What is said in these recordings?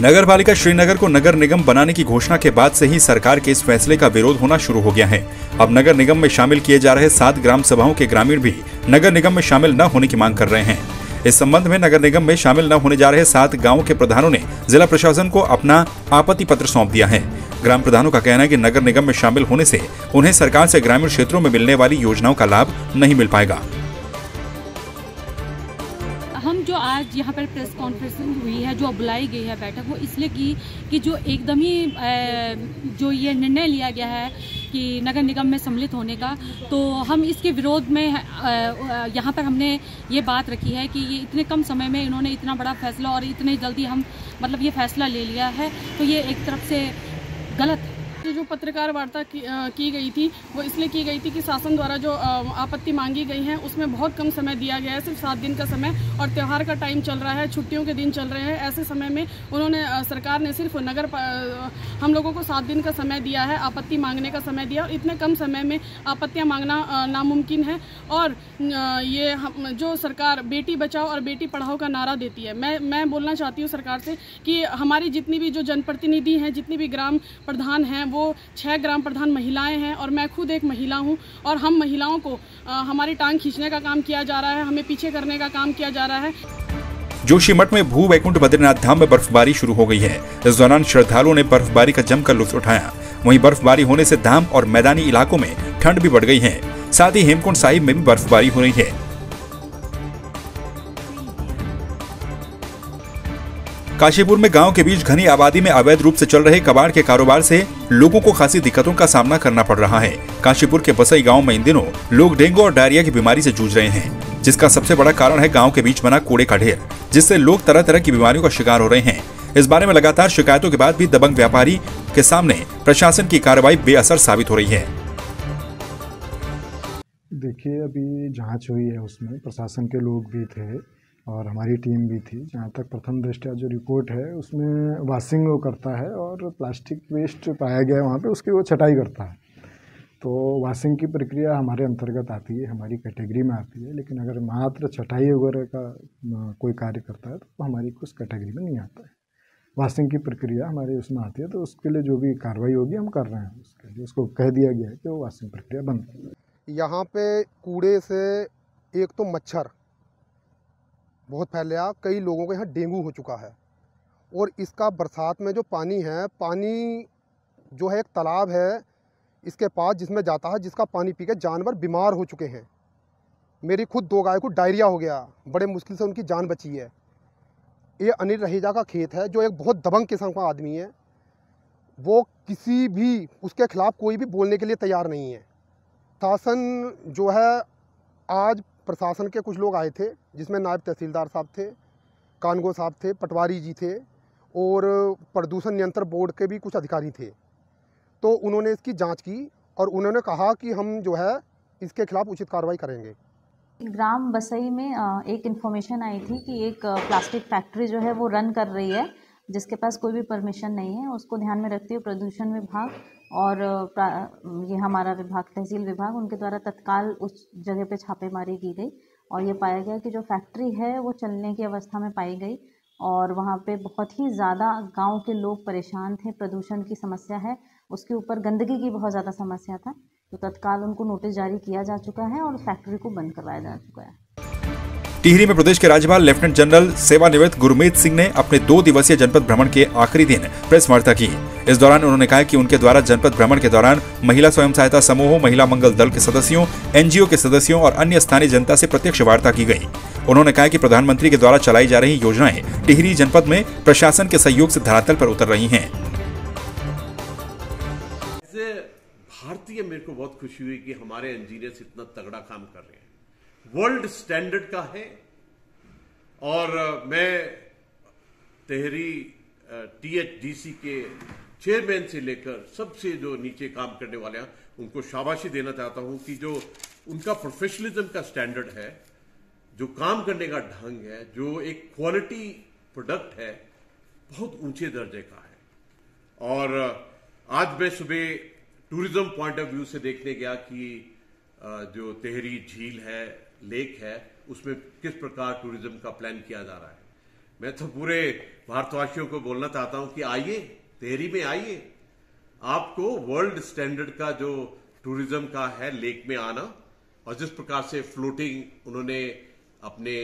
नगर पालिका श्रीनगर को नगर निगम बनाने की घोषणा के बाद से ही सरकार के इस फैसले का विरोध होना शुरू हो गया है। अब नगर निगम में शामिल किए जा रहे 7 ग्राम सभाओं के ग्रामीण भी नगर निगम में शामिल न होने की मांग कर रहे हैं। इस संबंध में नगर निगम में शामिल न होने जा रहे 7 गांवों के प्रधानों ने जिला प्रशासन को अपना आपत्ति पत्र सौंप दिया है। ग्राम प्रधानों का कहना है कि नगर निगम में शामिल होने से उन्हें सरकार से ग्रामीण क्षेत्रों में मिलने वाली योजनाओं का लाभ नहीं मिल पाएगा। हम जो आज यहाँ पर प्रेस कॉन्फ्रेंस हुई है, जो बुलाई गई है बैठक, वो इसलिए की कि जो एकदम ही जो ये निर्णय लिया गया है कि नगर निगम में सम्मिलित होने का, तो हम इसके विरोध में यहाँ पर हमने ये बात रखी है कि ये इतने कम समय में इन्होंने इतना बड़ा फैसला और इतने जल्दी हम ये फैसला ले लिया है, तो ये एक तरफ से गलत है। जो पत्रकार वार्ता की गई थी वो इसलिए की गई थी कि शासन द्वारा जो आपत्ति मांगी गई है उसमें बहुत कम समय दिया गया है, सिर्फ 7 दिन का समय, और त्यौहार का टाइम चल रहा है, छुट्टियों के दिन चल रहे हैं। ऐसे समय में उन्होंने सरकार ने सिर्फ हम लोगों को 7 दिन का समय दिया है, आपत्ति मांगने का समय दिया, और इतने कम समय में आपत्तियां मांगना नामुमकिन है। और ये जो सरकार बेटी बचाओ और बेटी पढ़ाओ का नारा देती है, मैं बोलना चाहती हूँ सरकार से कि हमारी जितनी भी जो जनप्रतिनिधि हैं, जितनी भी ग्राम प्रधान हैं, वो 6 ग्राम प्रधान महिलाएं हैं, और मैं खुद एक महिला हूं, और हम महिलाओं को हमारी टांग खींचने का काम किया जा रहा है, हमें पीछे करने का काम किया जा रहा है। जोशीमठ में भू वैकुंठ बद्रीनाथ धाम में बर्फबारी शुरू हो गई है। इस दौरान श्रद्धालुओं ने बर्फबारी का जमकर लुत्फ उठाया। वहीं बर्फबारी होने से धाम और मैदानी इलाकों में ठंड भी बढ़ गई है। साथ ही हेमकुंड साहिब में भी बर्फबारी हो रही है। काशीपुर में गांव के बीच घनी आबादी में अवैध रूप से चल रहे कबाड़ के कारोबार से लोगों को खासी दिक्कतों का सामना करना पड़ रहा है। काशीपुर के बसई गांव में इन दिनों लोग डेंगू और डायरिया की बीमारी से जूझ रहे हैं, जिसका सबसे बड़ा कारण है गांव के बीच बना कूड़े का ढेर, जिससे लोग तरह तरह की बीमारियों का शिकार हो रहे हैं। इस बारे में लगातार शिकायतों के बाद भी दबंग व्यापारी के सामने प्रशासन की कार्रवाई बेअसर साबित हो रही है। देखिए, अभी जांच हुई है, उसमें प्रशासन के लोग भी थे और हमारी टीम भी थी। जहाँ तक प्रथम दृष्टया जो रिपोर्ट है उसमें वॉशिंग वो करता है और प्लास्टिक वेस्ट पाया गया है वहाँ पे, उसकी वो छटाई करता है। तो वॉशिंग की प्रक्रिया हमारे अंतर्गत आती है, हमारी कैटेगरी में आती है। लेकिन अगर मात्र छटाई वगैरह का कोई कार्य करता है तो हमारी उस कैटेगरी में नहीं आता है। वॉशिंग की प्रक्रिया हमारे उसमें आती है, तो उसके लिए जो भी कार्रवाई होगी हम कर रहे हैं। उसके लिए उसको कह दिया गया है कि वो वॉशिंग प्रक्रिया बंद है। यहाँ पे कूड़े से एक तो मच्छर बहुत फैला, कई लोगों को यहाँ डेंगू हो चुका है। और इसका बरसात में जो पानी है, पानी जो है एक तालाब है इसके पास जिसमें जाता है, जिसका पानी पी के जानवर बीमार हो चुके हैं। मेरी खुद 2 गाय को डायरिया हो गया, बड़े मुश्किल से उनकी जान बची है। ये अनिल रहेजा का खेत है, जो एक बहुत दबंग किस्म का आदमी है। वो किसी भी उसके खिलाफ कोई भी बोलने के लिए तैयार नहीं है। शासन जो है, आज प्रशासन के कुछ लोग आए थे, जिसमें नायब तहसीलदार साहब थे, कानगो साहब थे, पटवारी जी थे, और प्रदूषण नियंत्रण बोर्ड के भी कुछ अधिकारी थे। तो उन्होंने इसकी जांच की और उन्होंने कहा कि हम जो है इसके खिलाफ उचित कार्रवाई करेंगे। ग्राम बसई में एक इन्फॉर्मेशन आई थी कि एक प्लास्टिक फैक्ट्री जो है वो रन कर रही है, जिसके पास कोई भी परमिशन नहीं है। उसको ध्यान में रखते हुए प्रदूषण विभाग और ये हमारा विभाग, तहसील विभाग, उनके द्वारा तत्काल उस जगह पे छापेमारी की गई और ये पाया गया कि जो फैक्ट्री है वो चलने की अवस्था में पाई गई और वहाँ पे बहुत ही ज़्यादा गांव के लोग परेशान थे। प्रदूषण की समस्या है, उसके ऊपर गंदगी की बहुत ज़्यादा समस्या था, तो तत्काल उनको नोटिस जारी किया जा चुका है और फैक्ट्री को बंद करवाया जा चुका है। टिहरी में प्रदेश के राज्यपाल लेफ्टिनेंट जनरल सेवानिवृत्त गुरमीत सिंह ने अपने 2 दिवसीय जनपद भ्रमण के आखिरी दिन प्रेस वार्ता की। इस दौरान उन्होंने कहा कि उनके द्वारा जनपद भ्रमण के दौरान महिला स्वयं सहायता समूहों, महिला मंगल दल के सदस्यों, एनजीओ के सदस्यों और अन्य स्थानीय जनता से प्रत्यक्ष वार्ता की गई। उन्होंने कहा कि प्रधानमंत्री के द्वारा चलाई जा रही योजनाएं टिहरी जनपद में प्रशासन के सहयोग से धरातल पर उतर रही हैं। भारतीय मेरे को बहुत खुशी हुई कि हमारे इंजीनियर्स इतना तगड़ा काम कर रहे हैं, वर्ल्ड स्टैंडर्ड का है। और मैं टिहरी THDC के चेयरमैन से लेकर सबसे जो नीचे काम करने वाले हैं उनको शाबाशी देना चाहता हूं कि जो उनका प्रोफेशनलिज्म का स्टैंडर्ड है, जो काम करने का ढंग है, जो एक क्वालिटी प्रोडक्ट है, बहुत ऊंचे दर्जे का है। और आज मैं सुबह टूरिज्म पॉइंट ऑफ व्यू से देखने गया कि जो टिहरी झील है, लेक है, उसमें किस प्रकार टूरिज्म का प्लान किया जा रहा है। मैं तो पूरे भारतवासियों को बोलना चाहता हूं कि आइए, टिहरी में आइए। आपको वर्ल्ड स्टैंडर्ड का जो टूरिज्म का है लेक में आना, और जिस प्रकार से फ्लोटिंग उन्होंने अपने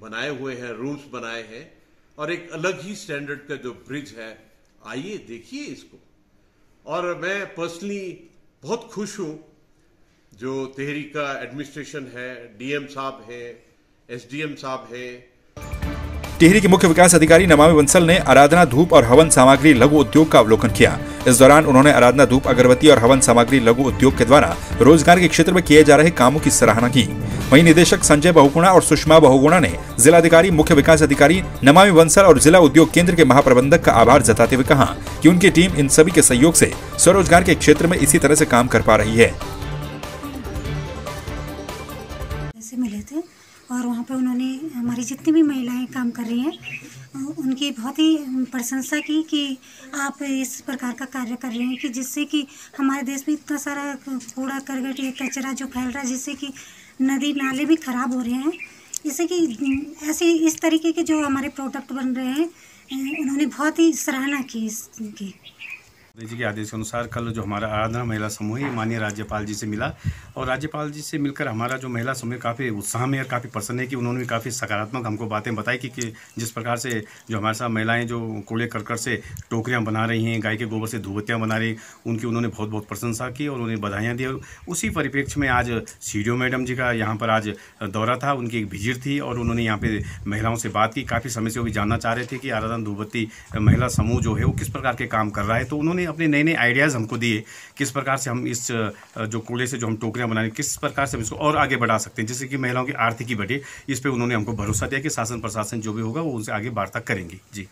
बनाए हुए हैं, रूम्स बनाए हैं, और एक अलग ही स्टैंडर्ड का जो ब्रिज है, आइए देखिए इसको। और मैं पर्सनली बहुत खुश हूं, जो टिहरी का एडमिनिस्ट्रेशन है, डीएम साहब है, एसडीएम साहब है। टिहरी के मुख्य विकास अधिकारी नमामि बंसल ने आराधना धूप और हवन सामग्री लघु उद्योग का अवलोकन किया। इस दौरान उन्होंने आराधना धूप, अगरबत्ती और हवन सामग्री लघु उद्योग के द्वारा रोजगार के क्षेत्र में किए जा रहे कामों की सराहना की। वहीं निदेशक संजय बहुगुणा और सुषमा बहुगुणा ने जिलाधिकारी, मुख्य विकास अधिकारी नमामि बंसल और जिला उद्योग केंद्र के महाप्रबंधक का आभार जताते हुए कहा कि उनकी टीम इन सभी के सहयोग से स्वरोजगार के क्षेत्र में इसी तरह से काम कर पा रही है। मिले थे और वहाँ पे उन्होंने हमारी जितनी भी महिलाएं काम कर रही हैं उनकी बहुत ही प्रशंसा की कि आप इस प्रकार का कार्य कर रहे हैं कि जिससे कि हमारे देश में इतना सारा कूड़ा करकट, कचरा जो फैल रहा है, जिससे कि नदी नाले भी ख़राब हो रहे हैं। जैसे कि ऐसे इस तरीके के जो हमारे प्रोडक्ट बन रहे हैं, उन्होंने बहुत ही सराहना की इसकी। जी के आदेश के अनुसार कल जो हमारा आराधना महिला समूह है माननीय राज्यपाल जी से मिला, और राज्यपाल जी से मिलकर हमारा जो महिला समूह काफ़ी उत्साह में और काफ़ी प्रसन्न है कि उन्होंने भी काफ़ी सकारात्मक हमको बातें बताई कि जिस प्रकार से जो हमारे साथ महिलाएं जो कूड़े करकट से टोकरियां बना रही हैं, गाय के गोबर से धूपबत्तियां बना रही, उनकी उन्होंने बहुत बहुत प्रशंसा की और उन्हें बधाइयाँ दी। और उसी परिप्रेक्ष्य में आज सीडीओ मैडम जी का यहाँ पर आज दौरा था, उनकी एक विजिट थी और उन्होंने यहाँ पर महिलाओं से बात की। काफ़ी समय से वो भी जानना चाह रहे थे कि आराधना धूपबत्ती महिला समूह जो है वो किस प्रकार के काम कर रहा है, तो उन्होंने अपने नए नए आइडियाज़ हमको दिए किस प्रकार से हम इस जो कूड़े से जो हम टोकरियां बनाएं, किस प्रकार से हम इसको और आगे बढ़ा सकते हैं जिससे कि महिलाओं की आर्थिकी बढ़े। इस पे उन्होंने हमको भरोसा दिया कि शासन प्रशासन जो भी होगा वो उनसे आगे वार्ता करेंगे। जी।